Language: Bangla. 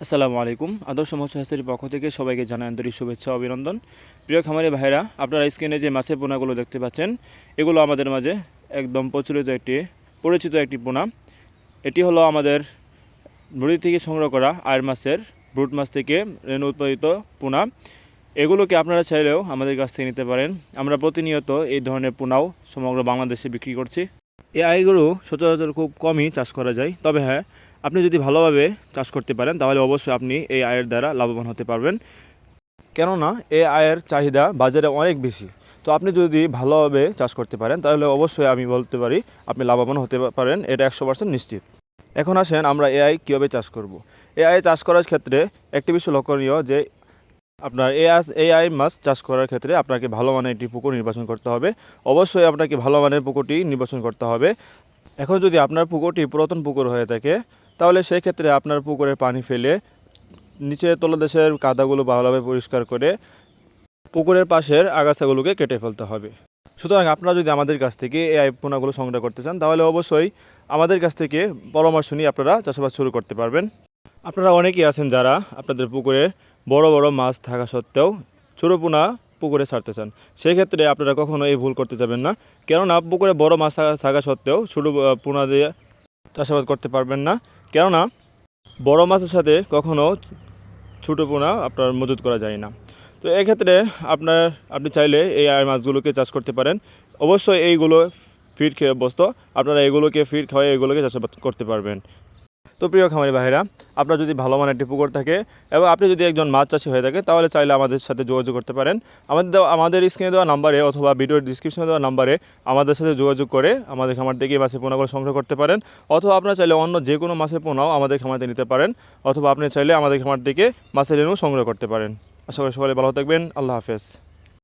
আসসালামু আলাইকুম। আদর্শ মৎস্য হ্যাচারির পক্ষ থেকে সবাইকে জানাই আন্তরিক শুভেচ্ছা ও অভিনন্দন। প্রিয় খামারি ভাইরা, আপনারা স্ক্রিনে যে মাছের পোনাগুলো দেখতে পাচ্ছেন, এগুলো আমাদের মাঝে একদম পরিচিত একটি পোনা। এটি হলো আমাদের নদী থেকে সংগ্রহ করা আয়ের মাছের ব্রুট মাছ থেকে রেণু উৎপাদিত পোনা। এগুলোকে আপনারা চাইলেও আমাদের কাছ থেকে নিতে পারেন। আমরা প্রতিনিয়ত এই ধরনের পোনাও সমগ্র বাংলাদেশে বিক্রি করছি। এই আইগুলো সচরাচর খুব কমই চাষ করা যায়, তবে হ্যাঁ, আপনি যদি ভালোভাবে চাষ করতে পারেন তাহলে অবশ্যই আপনি এই আয়ের দ্বারা লাভবান হতে পারবেন। কেননা এই আয়ের চাহিদা বাজারে অনেক বেশি। তো আপনি যদি ভালোভাবে চাষ করতে পারেন তাহলে অবশ্যই আমি বলতে পারি আপনি লাভবান হতে পারেন, এটা 100% নিশ্চিত। এখন আসেন আমরা এআই কীভাবে চাষ করব। এআই চাষ করার ক্ষেত্রে একটি বিষয় লক্ষণীয় যে আপনার এআই মাছ চাষ করার ক্ষেত্রে আপনাকে ভালো মানের একটি পুকুর নির্বাচন করতে হবে। অবশ্যই আপনাকে ভালো মানের পুকুরটি নির্বাচন করতে হবে। এখন যদি আপনার পুকুরটি পুরাতন পুকুর হয়ে থাকে তাহলে সেই ক্ষেত্রে আপনার পুকুরে পানি ফেলে নিচে তলদেশের কাদাগুলো ভালোভাবে পরিষ্কার করে পুকুরের পাশের আগাছাগুলোকে কেটে ফেলতে হবে। সুতরাং আপনারা যদি আমাদের কাছ থেকে এই পোনাগুলো সংগ্রহ করতে চান তাহলে অবশ্যই আমাদের কাছ থেকে পরামর্শ নিয়ে আপনারা চাষাবাদ শুরু করতে পারবেন। আপনারা অনেকেই আছেন যারা আপনাদের পুকুরে বড় বড় মাছ থাকা সত্ত্বেও ছোটো পোনা পুকুরে ছাড়তে চান। সেই ক্ষেত্রে আপনারা কখনো এই ভুল করতে যাবেন না, কেননা পুকুরে বড় মাছ থাকা সত্ত্বেও ছোটো পোনা দিয়ে চাষাবাদ করতে পারবেন না, কেননা বড় মাছের সাথে কখনো ছোটো পোনা আপনার মজুত করা যায় না। তো এক্ষেত্রে আপনি চাইলে এই আয়ের মাছগুলোকে চাষ করতে পারেন। অবশ্যই এইগুলো ফিড খেয়ে অভ্যস্ত, আপনারা এগুলোকে ফিড খাওয়াই এগুলোকে চাষাবাদ করতে পারবেন। তো প্রিয় খামারি ভাইরা, আপনার যদি ভালো মানের একটি পুকুর থাকে এবং আপনি যদি একজন মাছ চাষি হয়ে থাকেন তাহলে চাইলে আমাদের সাথে যোগাযোগ করতে পারেন। আমাদের স্ক্রিনে দেওয়া নাম্বারে অথবা ভিডিওর ডিসক্রিপশনে দেওয়া নাম্বারে আমাদের সাথে যোগাযোগ করে আমাদের খামার থেকে মাছের পোনাগুলো সংগ্রহ করতে পারেন। অথবা আপনারা চাইলে অন্য যে কোনো মাছের পোনাও আমাদের খামারে নিতে পারেন, অথবা আপনি চাইলে আমাদের খামার থেকে মাছের রেণু সংগ্রহ করতে পারেন। আশা করি সবাই ভালো থাকবেন। আল্লাহ হাফেজ।